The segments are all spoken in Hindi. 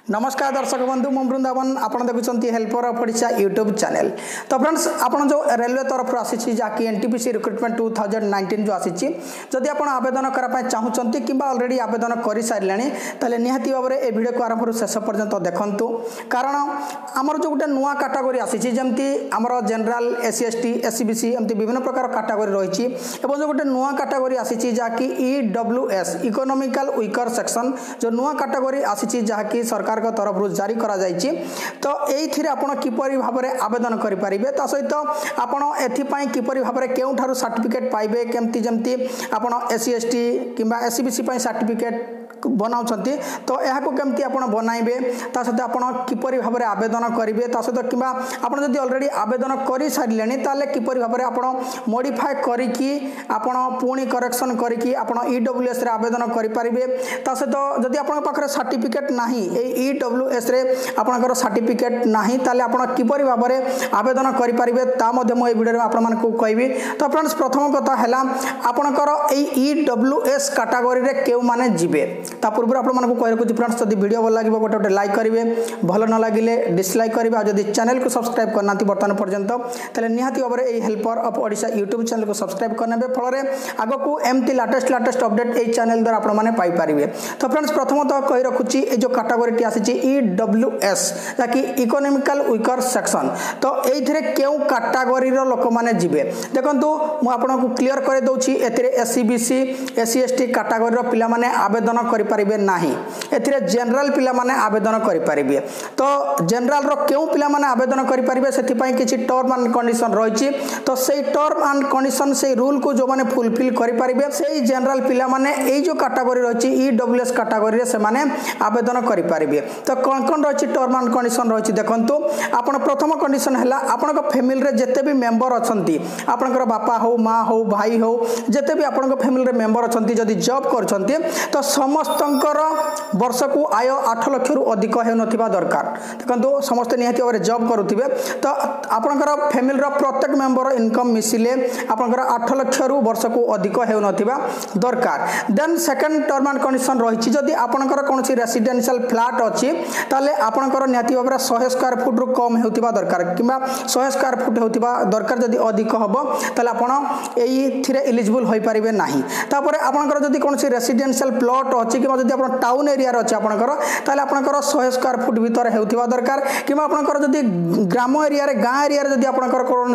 नमस्कार दर्शक बंधु मु वृंदावन आपन देखुं helper of Odisha YouTube channel. तो फ्रेंड्स आपन जो रेलवे तरफ आसी जहाँकि एनटीपीसी रिक्रुटमेंट 2019 जो आसी जदि आप आवेदन करने चाहूँगी कि ऑलरेडी आवेदन कर सारे तेल निहाती भाव में भिडियो को आरंभ शेष पर्यंत देखूँ कारण आमर जो गोटे नुआ कैटेगरी आसी जमी आमर general SC ST SC BC एमती विभिन्न प्रकार कैटेगरी रही जो गोटे नुआ कैटेगरी आसी जहाँकि EWS इकोनॉमिकल वीकर सेक्शन जो नुआ कैटेगरी आसी जहाँकि सरकार तरफ जारी करा जायछि। तो एथिरे आपण किपरि भाव में आवेदन करि परिबे ता सहित आपण एथिपाई किपरि भाव में केउठारु सर्टिफिकेट पाइबे केमती जमती आपण एससी एसटी किंबा एससी बीसी पई सर्टिफिकेट बनाउछंती तो यह केमती आप बनाइबे ता सहित आप किपरि भाव में आवेदन करेंगे ता सहित कि आप जब ऑलरेडी आवेदन कर सारे ताले किपरि भाव में आप मॉडिफाई करिकी आपण पुणी करेक्शन करिकी आपण EWS रे आवेदन करि परिबे ता सहित जदि आपण पाखरे सर्टिफिकेट नाही ए EWS रे आपनकर सर्टिफिकेट नाही ताले आपण किपरि भाव में आवेदन करि परिबे ता मध्ये मो ए वीडियो रे आपण मानकु कहबी। तो फ्रेंड्स प्रथम कथा हैला आपनकर ए EWS कैटेगरी रे केउ माने जिबे ता पूर्व आप कह रखुच्छी फ्रेंड्स जब वीडियो भल लगे गोटे गोटे लाइक करेंगे भल न लगे डिसलाइक करेंगे और जब चैनल को सब्सक्राइब करना बर्तमान पर्यंत तेल निहाती भाव में helper of Odisha YouTube channel को सब्सक्राइब करने फल आग को एमती लाटेस्ट अपडेट यही चैनल द्वारा आपने। तो फ्रेंड्स प्रथमतः कही रखुच्छी जो कैटेगरी आसी EWS जहाँकि इकोनॉमिकल वीकर सेक्शन तो ये क्यों कैटेगरी लोक मैंने जी देखो मुझे क्लीयर कर दूसरी SC BC SC ST category पिला माने आवेदन करें नहीं एथिरे जनरल पिला माने आवेदन करें। तो जनरल रो क्यों पिला माने आवेदन करें से किसी टर्म एंड कंडीशन रही तो से टर्म एंड कंडीशन से रूल को जो माने फुलफिल करें से जनरल पिला माने ये जो कैटेगरी रही EWS कैटेगरी से माने आवेदन करें। तो कौन कौन रही टर्म एंड कंडीशन रही देखो आप प्रथम कंडीशन है आपण फैमिली रे जिते भी मेंबर अच्छा आपंकर बापा हो माँ हो भाई हो जिते भी आपण फैमिली रे मेंबर अच्छा जदि जॉब कर तो समस्त वर्ष को आय 8 लाख रु अधिक हो दरकार देखो समस्ते निहाती भाव में जॉब करुवे तो आपंकर फैमिली प्रत्येक मेंबर इनकम मिसिले आपंकर 8 लाख रु वर्ष को अधिक हो दरकार। Then second term and condition रही जदि आपंकर कौन रेसिडेंशियल फ्लैट अच्छी ताले आपंकर निहाती भाव में 100 स्क्वायर फुट रु कम होता दरकार कि 100 स्क्वायर फुट होता दरकार जदि अधिक हम ताले आपण एथिरे एलिजिबल हो पारे ना। तापर आपंकर जदि कौन रेसिडेंशियल प्लॉट अच्छी कि जदि आप टाउन एरिया अच्छे आपंकर ताले आपंकर 100 स्क्वायर फुट भीतर होता दरकार कि आपंकर जदि ग्राम एरिया गाँ एरिया जदि आपंकर कौन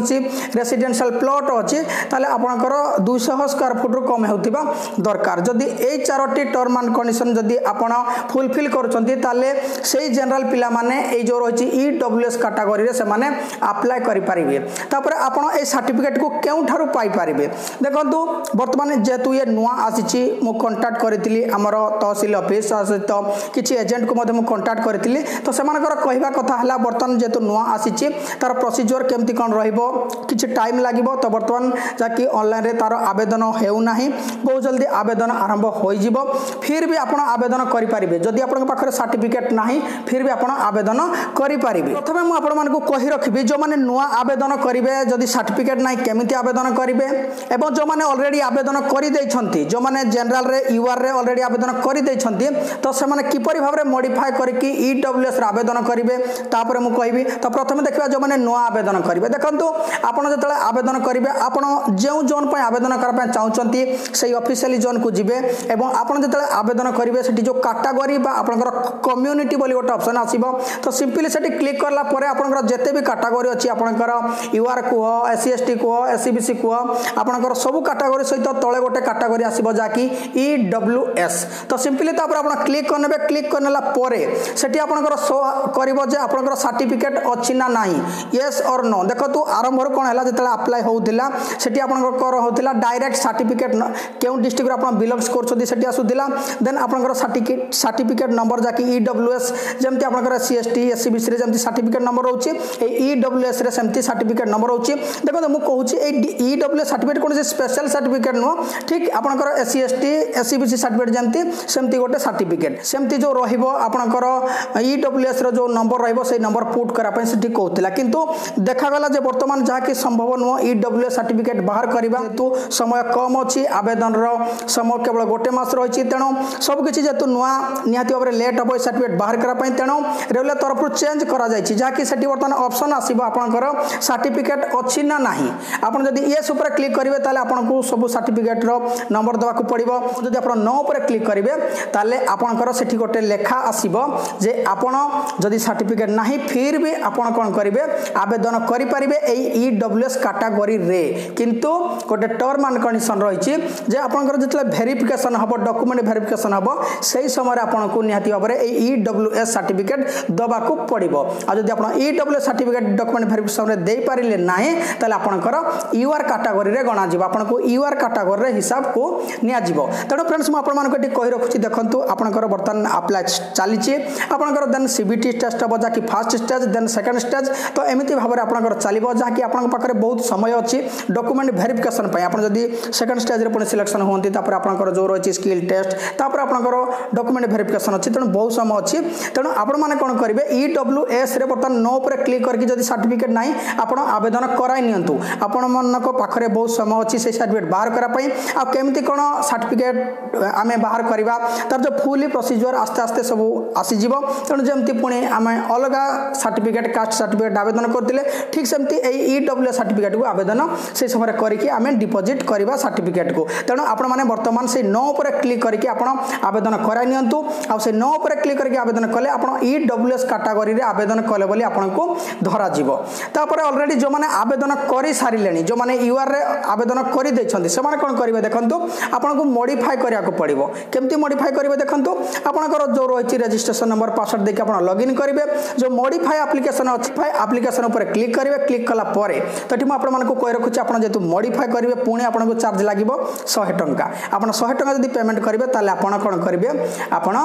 रेसिडेंशियल प्लॉट अच्छी ताले आपंकर 200 स्क्वायर फुट रु कम होता दरकार। जदि ए 4टी टर्म एंड कंडीशन जदि आपण फुलफिल करुछंती ताले से जनरल पिला माने ए जो रही EWS कैटेगरी रे से माने अप्लाई करि परिबे। तापर आपण ए सर्टिफिकेट को केउ ठारू पाई परिबे देखंतु वर्तमान जेतु ये नुआ आसीची मु कांटेक्ट करितली हमर तहसील ऑफिस सहित किसी एजेंट को मु कांटेक्ट करितली तो सेमानकर कहवा कथा हला वर्तमान जेतु नुआ आसीची तार प्रोसीजर केमती कोन रहइबो किछि टाइम लागिबो तो वर्तमान जाकि ऑनलाइन रे तार आवेदन हेउ नाही बहुत जल्दी आवेदन आरंभ होई जिवो फिर भी आपण आवेदन करि परिबे जदि आपण पाखरे सर्टिफिकेट नाही फिर भी आपण आवेदन करि परिबे। प्रथमे मु आपण मानको कहि रखिबी जो माने नुआ आवेदन करिवे जदि सर्टिफिकेट नाही केमिति आवेदन करिवे एवं जो माने ऑलरेडी आवेदन करि दैछंती जो माने जनरल रे यूआर रे ऑलरेडी आवेदन करि दैछंती तो से माने किपरि भाव रे मॉडिफाई करिकि EWS रे आवेदन करिवे तापर मु कहबी। तो प्रथमे देखबा जो माने नुआ आवेदन करिवे देखंतु आपण जतले आवेदन करिवे आपण जेउ जोन पय आवेदन करपा चाहउचंती सेही ऑफिशियली जोन को जिवे एवं आपण जतले आवेदन करिवे सेठी जो कैटेगरी बा आपनकर कम्युनिटी बोली गोटे ऑप्शन आसीबो तो सिंपली सेठी क्लिक करला परे आपनकर जते भी कैटेगरी अछि आपनकर यूआर को एससी एसटी को एससी बीसी को आपनकर सब कैटेगरी सहित तळे गोटे कैटेगरी आसीबो जाकी EWS तो सिंपली तापर आपण क्लिक करनेबे क्लिक करनेला परे सेठी आपनकर शो करबो जे आपनकर सर्टिफिकेट अछि ना नाही यस और नो देखतो आरंभ कोन हला जतले अप्लाई होउतिला सेठी आपनकर होतिला डायरेक्ट सर्टिफिकेट केउ डिस्ट्रिक्ट रे आपण बिलोंग्स करछथि सेठी आसुतिला देन आपनकर सर्टिफिकेट नंबर जाकी EWS जेमति आपनकर CST SC BC रे जेमति सर्टिफिकेट नंबर होउची ए EWS रे सेमति सर्टिफिकेट नंबर होउची देखो मु कहूची ए EWS सर्टिफिकेट कोन स्पेशल सर्टिफिकेट नो ठीक आपनकर SC ST SC BC certificate जेमति सेमती गोटे सर्टिफिकेट सेमती जो रहिबो आपनकर ईडब्ल्यूएस रो जो नंबर रहिबो से नंबर पुट करा पय सेठी कहउतला किंतु देखा गला जे वर्तमान जहा कि संभव न ईडब्ल्यूएस सर्टिफिकेट बाहर करबा हेतु समय कम अछि आवेदन रो समय केवल गोटे मास रहिछि तेनो सब किछि जेतु नुआ निहाती भाबरे लेट हबो सर्टिफिकेट बाहर करा पय तेनो रेलवे तरफ चेंज करा जायछि जहा कि सेठी वर्तमान ऑप्शन आसीबो आपनकर सर्टिफिकेट अछि ना नाही आपण जदी येस ऊपर क्लिक करिवे ताले आपनको सब सर्टिफिकेट रो नंबर दवा को पड़िबो जदी आपण नो ऊपर क्लिक करिवे ताले आपनकर सेठी गोटे लेखा आसीबो जे आपण जदी सर्टिफिकेट नाही फिर भी आपण कोन करिवे आवेदन करि परिबे ए ईडब्ल्यूएस कैटेगरी रे किंतु गोटे टर्म एंड कंडीशन रहिछि जे आपनकर जतले वेरिफिकेशन हबो डॉक्यूमेंट वेरिफिकेशन हबो सेही समय आपनको निहाती भाबरे ए ईडब्ल्यूएस सर्टिफिकेट दबा को पड़िबो आ जदी आपण ईडब्ल्यूएस सर्टिफिकेट डॉक्यूमेंट वेरिफिकेशन रे देई पारिले नाही ताले आपनकर यूआर कैटेगरी रे गणा जिवो आपनको यूआर कैटेगरी रे हिसाब को निया जिवो तनो फ्रेंड्स म आपण मानको एटी कहि रखुची देखंतु आपनकर बर्तन अप्लाई चलीची आपनकर देन सीबीटी टेस्ट हबो जाकी first stage then second stage तो एमिति भाबरे आपनकर चलीबो जाकी आपनक पाखरे बहुत समय अछि डॉक्यूमेंट वेरिफिकेशन पय आपण जदी सेकंड स्टेज रे पुनी सिलेक्शन होंती तापर आपनकर जो रहिची स्किल टेस्ट तापर आपनकर डॉक्यूमेंट वेरिफिकेशन अछि तनो बहुत समय अछि तनो आपण माने कोन करिवे ईडब्ल्यूएस रे बर्तन नो ऊपर क्लिक करके जदी सर्टिफिकेट नाही आपण आवेदन कराई नियंतु आपण मनक पाखरे बहुत समय अछि से सर्टिफिकेट बाहर करा पय आ केमति कोन सर्टिफिकेट आमे बाहर करबा तर जो फुली प्रोसीजर आस्ते आस्ते सब आसी जीवो तनो जेमति पुनी आमे अलगा सर्टिफिकेट कास्ट सर्टिफिकेट आवेदन करतिले ठीक सेमति ए ईडब्ल्यूएस सर्टिफिकेट को आवेदन से समय करिकि आमे डिपॉजिट करबा सर्टिफिकेट को तनो आपण माने वर्तमान से नो ऊपर क्लिक करके आपण आवेदन कराई नियंतु आ से नो ऊपर क्लिक करके आवेदन कले आपण ईडब्ल्यूएस कैटेगरी रे आवेदन कले बोली आपण को धरा जीवो तापर ऑलरेडी जो माने आवेदन करि सारिलेनी जो माने यूआर रे आवेदन करि दैछन्ती से माने कोन करिवे देखंतु आपण को मॉडिफाई करिया को पड़िबो केमति मॉडिफाई करिवे देखंतु आपनकर जो रहिछि रजिस्ट्रेशन नंबर पासवर्ड देके आपण लॉगिन करिवे जो मॉडिफाई एप्लीकेशन अछि एप्लीकेशन ऊपर क्लिक करिवे क्लिक कला परे तठी म आपण मानको कहि रखुछि आपण जेतु मॉडिफाई करिवे पुणी आपण को चार्ज लागिबो 100 टंका आपण 100 टंका जदी पेमेंट करिवे ताले आपण कोन करिवे आपण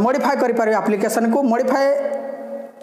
मॉडिफाई करि परिवे एप्लीकेशन को मॉडिफाई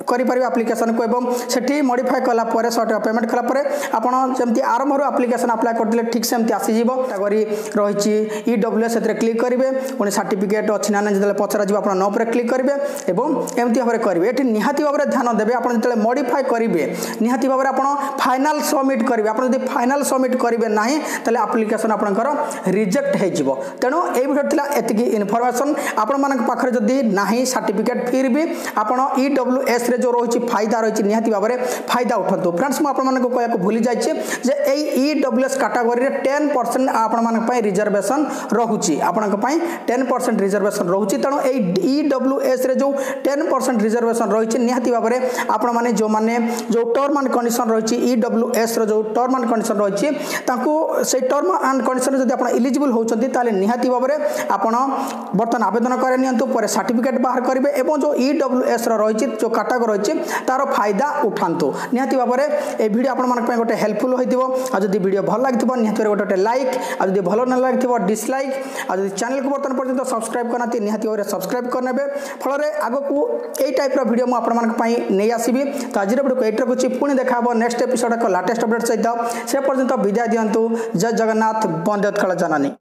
करि परिवे एप्लीकेशन को एवं सेठी मॉडिफाई कला परे 100 टका पेमेंट कला परे आपण जेमति आरंभ रो एप्लीकेशन अप्लाई करथिले ठीक सेमति आसी जीवो कैटेगरी रहिछि ईडब्ल्यूएस एतरे क्लिक करिवे पुनी सर्टिफिकेट अछि ना जदले पछरा जीवो आपण नो पर क्लिक करिवे एवं एमति भाबरे करिवे एठी निहाती भाबरे ध्यान देबे आपण जतले मॉडिफाई करिवे निहाती भाबरे आपण फाइनल सबमिट करिवे आपण जदी फाइनल सबमिट करिवे नाही तले एप्लीकेशन आपनकर रिजेक्ट हे जीवो तेनो ए भिडियो थिला एतिकी इन्फॉर्मेशन आपण मानक पाखरे जदी नाही सर्टिफिकेट फिर भी आपण ईडब्ल्यूएस रे जो रहिछि फायदा रहिछि निहाती भाबरे फायदा उठंतु फ्रेंड्स म आपण मानको कहया को भूली जाइछि जे ए ईडब्ल्यूएस कैटेगरी रे 10% आपण मानक पय रिजर्वेशन रहुछि आपनक पय 10% रिजर्वेशन रहुछि तनो ए ईडब्ल्यूएस रे जो 10% रिजर्वेशन रहिछि निहाती भाबरे आपण माने जो माने जो टर्म एंड कंडीशन रहिछि ईडब्ल्यूएस रो जो टर्म एंड कंडीशन रहिछि ताकू से टर्म एंड कंडीशन जदी आपण एलिजिबल होउछन्ती ताले निहाती भाबरे आपण बर्तन आवेदन करे नियंतु पर सर्टिफिकेट बाहर करिवे एवं जो ईडब्ल्यूएस रो रहिछि जो कैटेगरी रहिछि तारो फायदा उठांतु निहाती भाबरे ए वीडियो आपण मानक पय गोटे हेल्पफुल होइतिबो आ जदी वीडियो भल लागितिबो निहाती गोटे लाइक आ जदी भल न लागितिबो डिसलाइक आ जदी चैनल को बर्तन पर्यंत सब्सक्राइब करनाती निहाती भाबरे सब्सक्राइब करनेबे फल रे आगो को एई टाइप रो वीडियो म आपण मानक पय नै आसीबी त आज वीडियो को एटर कुछि पुणी देखाबो नेक्स्ट एपिसोड को लेटेस्ट अपडेट सहित से पर्यंत विदाय दियंतु जय जगन्नाथ वंदे उत्कल जननी।